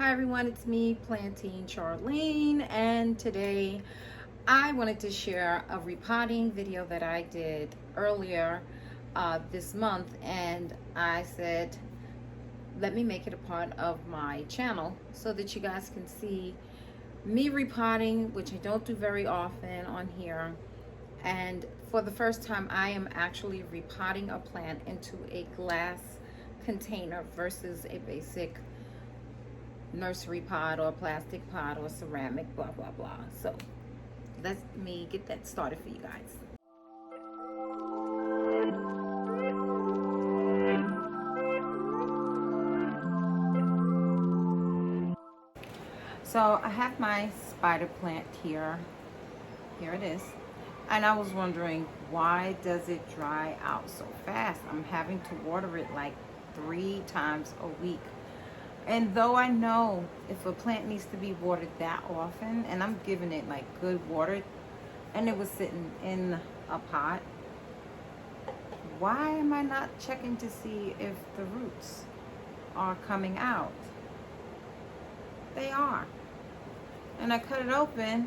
Hi everyone, it's me, Planting Charlene, and today I wanted to share a repotting video that I did earlier this month, and I said, let me make it a part of my channel so that you guys can see me repotting, which I don't do very often on here. And for the first time, I am actually repotting a plant into a glass container versus a basic nursery pot or plastic pot or ceramic, blah blah blah. So let me get that started for you guys. So I have my spider plant here it is, and I was wondering, why does it dry out so fast? I'm having to water it like 3 times a week. And though I know if a plant needs to be watered that often, and I'm giving it like good water, and it was sitting in a pot, why am I not checking to see if the roots are coming out? They are. And I cut it open,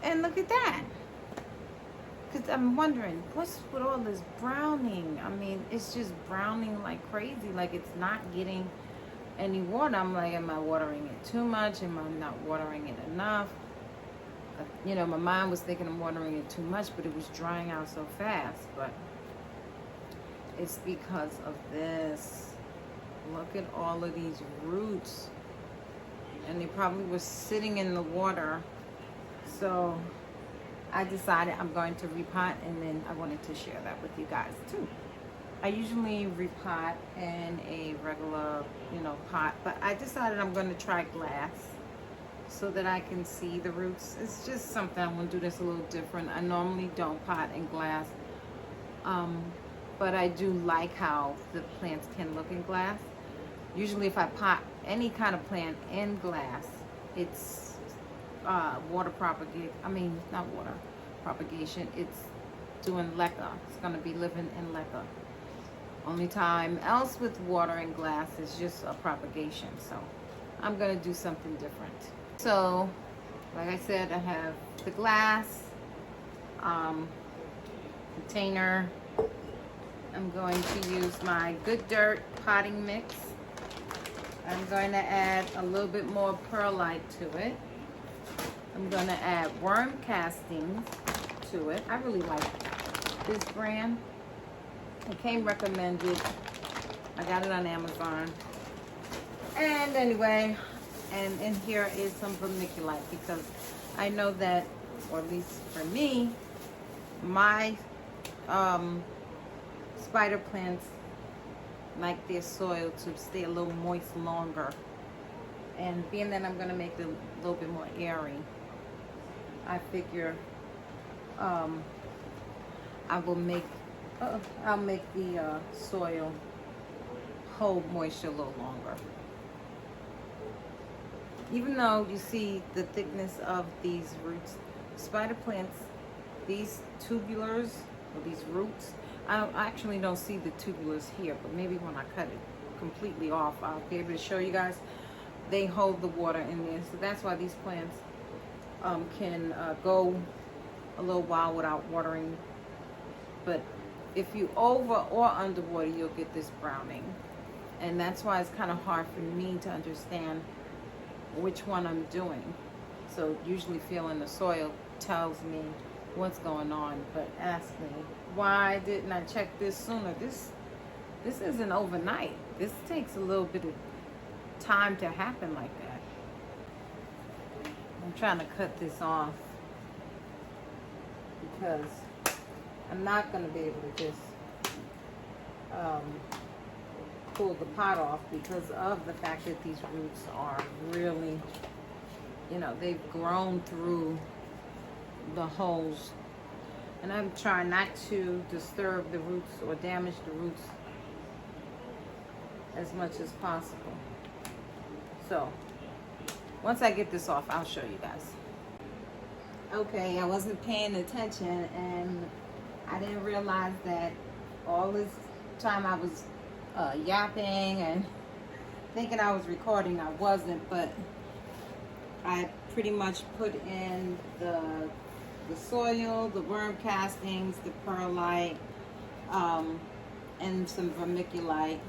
and look at that. Because I'm wondering, what's with all this browning? I mean, it's just browning like crazy, like it's not getting any water. I'm like, am I watering it too much? Am I not watering it enough? You know, my mind was thinking I'm watering it too much, but it was drying out so fast. But it's because of this. Look at all of these roots. And they probably were sitting in the water. So I decided I'm going to repot, and then I wanted to share that with you guys too. I usually repot in a regular, pot, but I decided I'm going to try glass so that I can see the roots. It's just something, I want to do this a little different. I normally don't pot in glass, but I do like how the plants can look in glass. Usually if I pot any kind of plant in glass, it's water propagation. I mean, not water propagation, it's doing leca. It's going to be living in leca. Only time else with water and glass is just a propagation. So I'm going to do something different. So like I said, I have the glass container. I'm going to use my Good Dirt potting mix. I'm going to add a little bit more perlite to it. I'm going to add worm castings to it. I really like this brand. It came recommended. I got it on Amazon. And anyway, and in here is some vermiculite, because I know that, or at least for me, my spider plants like their soil to stay a little moist longer. And being that I'm going to make it a little bit more airy, I figure I'll make the soil hold moisture a little longer. Even though you see the thickness of these roots, spider plants, these tubulars, or these roots, I actually don't see the tubulars here, but maybe when I cut it completely off, I'll be able to show you guys. They hold the water in there, so that's why these plants can go a little while without watering. But if you over or underwater, you'll get this browning. And that's why it's kind of hard for me to understand which one I'm doing. So usually feeling the soil tells me what's going on. But ask me, why didn't I check this sooner? This isn't overnight. This takes a little bit of time to happen like that. I'm trying to cut this off because I'm not going to be able to just pull the pot off, because of the fact that these roots are really, they've grown through the holes. And I'm trying not to disturb the roots or damage the roots as much as possible. So once I get this off, I'll show you guys. Okay, I wasn't paying attention, and I didn't realize that all this time I was yapping and thinking I was recording. I wasn't, but I pretty much put in the soil, the worm castings, the perlite, and some vermiculite.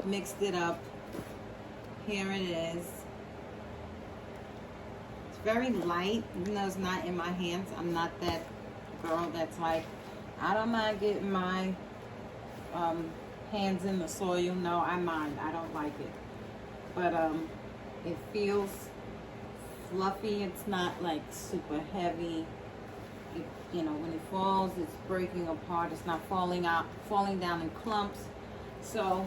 Mixed it up. Here it is. It's very light, even though it's not in my hands. I'm not that girl that's like, I don't mind getting my hands in the soil. No, I mind. I don't like it. But it feels fluffy. It's not like super heavy. It, you know, when it falls, it's breaking apart. It's not falling down in clumps. So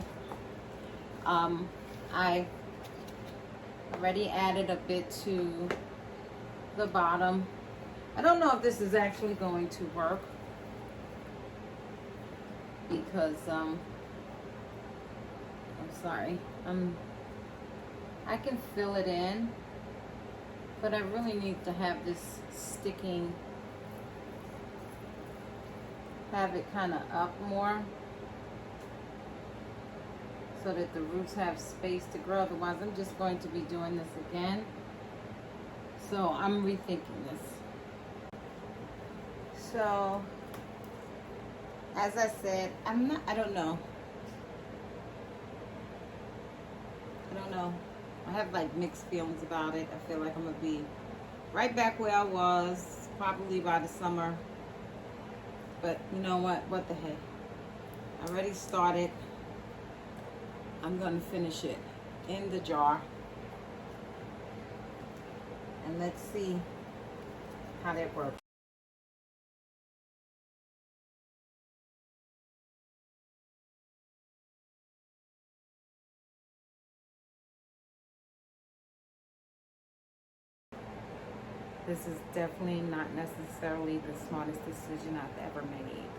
I already added a bit to the bottom. I don't know if this is actually going to work because I'm sorry. I can fill it in, but I really need to have this sticking, have it kind of up more so that the roots have space to grow. Otherwise, I'm just going to be doing this again. So I'm rethinking this. So, as I said, I don't know. I have like mixed feelings about it. I feel like I'm gonna be right back where I was, probably by the summer. But you know what the heck. I already started. I'm gonna finish it in the jar. And let's see how that works. This is definitely not necessarily the smartest decision I've ever made.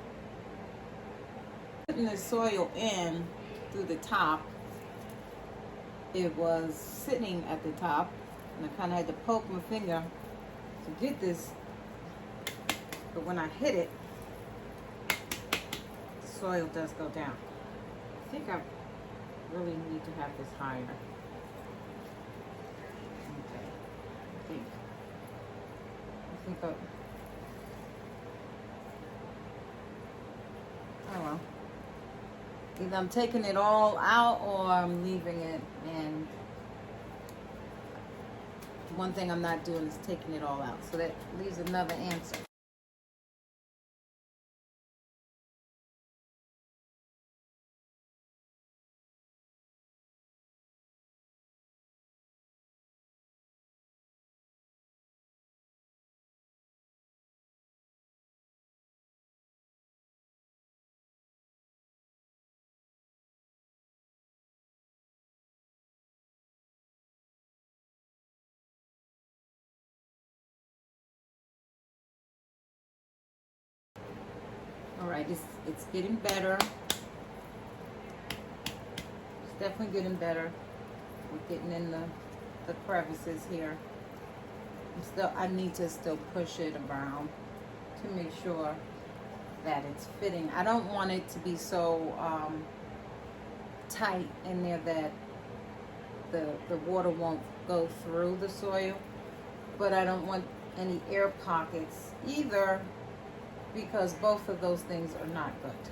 Putting the soil in through the top, it was sitting at the top, and I kind of had to poke my finger to get this, but when I hit it, the soil does go down. I think I really need to have this higher. Okay, I think oh well. Either I'm taking it all out or I'm leaving it, and one thing I'm not doing is taking it all out. So that leaves another answer. All right, it's getting better. It's definitely getting better. We're getting in the crevices here. I need to still push it around to make sure that it's fitting. I don't want it to be so tight in there that the water won't go through the soil, but I don't want any air pockets either, because both of those things are not good.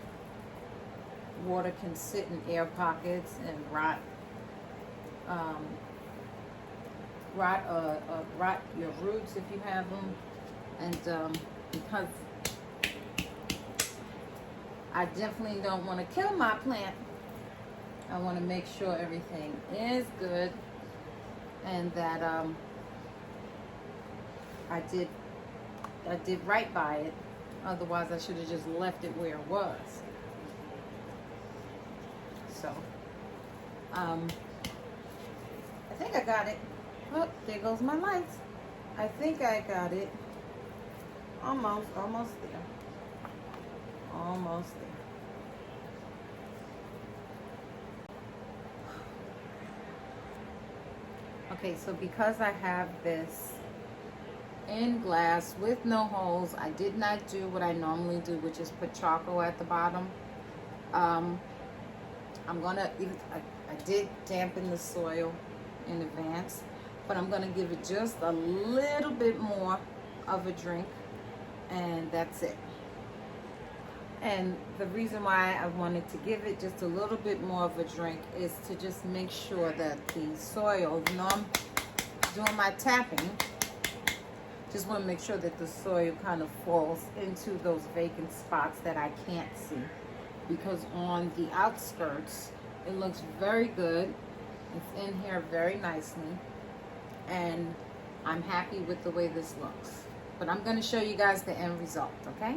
Water can sit in air pockets and rot your roots if you have them. And because I definitely don't want to kill my plant, I want to make sure everything is good, and that I did right by it. Otherwise, I should have just left it where it was. So, I think I got it. Oh, there goes my lights. I think I got it. Almost there. Almost there. Okay, so because I have this in glass with no holes, I did not do what I normally do, which is put charcoal at the bottom. I'm gonna, I I did dampen the soil in advance, but I'm gonna give it just a little bit more of a drink, and that's it. And the reason why I wanted to give it just a little bit more of a drink is to just make sure that the soil, you know, I'm doing my tapping, just want to make sure that the soil kind of falls into those vacant spots that I can't see, because on the outskirts it looks very good. It's in here very nicely, and I'm happy with the way this looks. But I'm going to show you guys the end result, okay?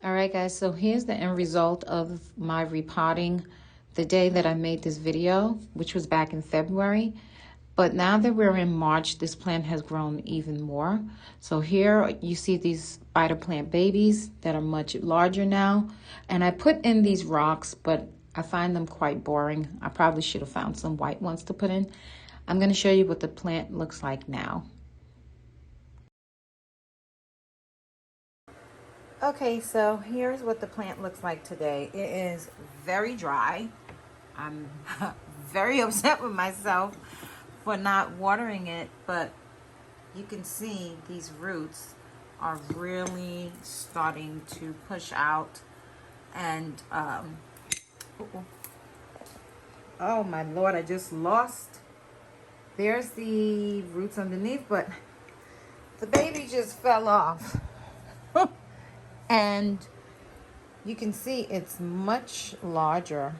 All right, guys, so here's the end result of my repotting the day that I made this video, which was back in February. But now that we're in March, this plant has grown even more. So here you see these spider plant babies that are much larger now. And I put in these rocks, but I find them quite boring. I probably should have found some white ones to put in. I'm going to show you what the plant looks like now. Okay, so here's what the plant looks like today. It is very dry. I'm very upset with myself for not watering it, but you can see these roots are really starting to push out, and oh my Lord, I just lost. There's the roots underneath, but the baby just fell off. And you can see it's much larger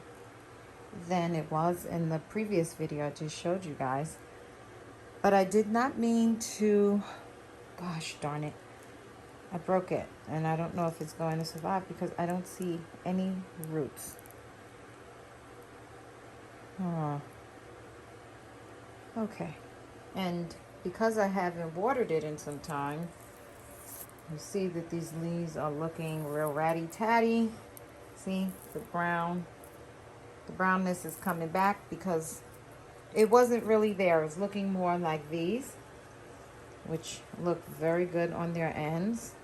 than it was in the previous video I just showed you guys. But I did not mean to, gosh darn it, I broke it. And I don't know if it's going to survive because I don't see any roots. Oh. Okay. And because I haven't watered it in some time, you see that these leaves are looking real ratty-tatty. See, the brownness is coming back because it wasn't really there. It's looking more like these, which look very good on their ends.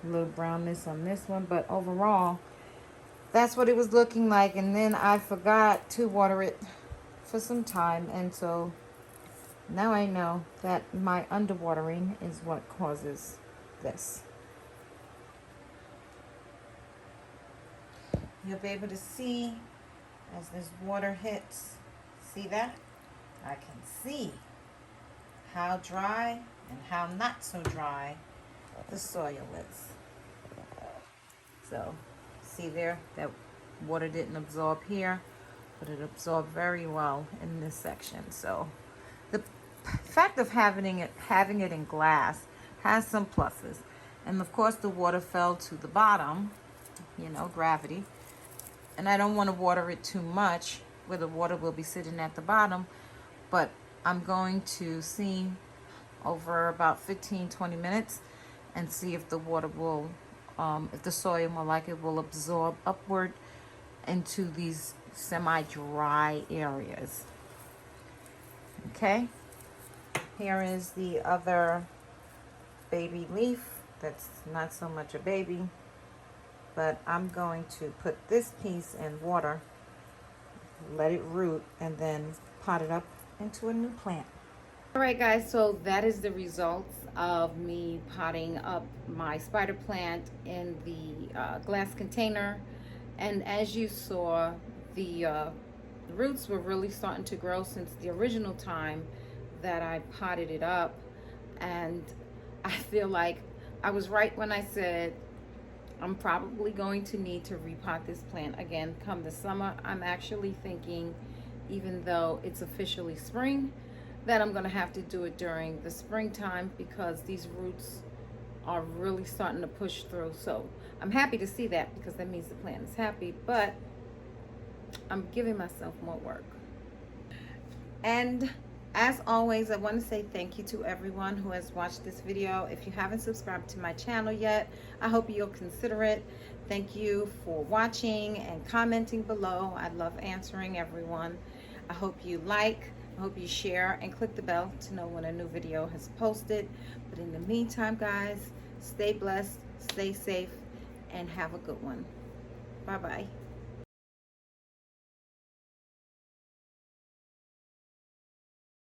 A little brownness on this one, but overall, that's what it was looking like. And then I forgot to water it for some time, and so now I know that my underwatering is what causes this. You'll be able to see as this water hits. See that? I can see how dry and how not so dry the soil is. So see there, that water didn't absorb here, but it absorbed very well in this section. So the fact of having it in glass has some pluses. And of course the water fell to the bottom, you know, gravity. And I don't want to water it too much where the water will be sitting at the bottom, but I'm going to see over about 15-20 minutes and see if the water will, if the soil more like it will absorb upward into these semi-dry areas. Okay, here is the other baby leaf that's not so much a baby, but I'm going to put this piece in water, let it root, and then pot it up into a new plant. All right, guys, so that is the results of me potting up my spider plant in the glass container. And as you saw, the roots were really starting to grow since the original time that I potted it up. And I feel like I was right when I said I'm probably going to need to repot this plant again come the summer. I'm actually thinking, even though it's officially spring, that I'm gonna have to do it during the springtime because these roots are really starting to push through. So I'm happy to see that because that means the plant is happy, but I'm giving myself more work. And as always, I want to say thank you to everyone who has watched this video. If you haven't subscribed to my channel yet, I hope you'll consider it. Thank you for watching and commenting below. I love answering everyone. I hope you like, I hope you share, and click the bell to know when a new video has posted. But in the meantime, guys, stay blessed, stay safe, and have a good one. Bye-bye.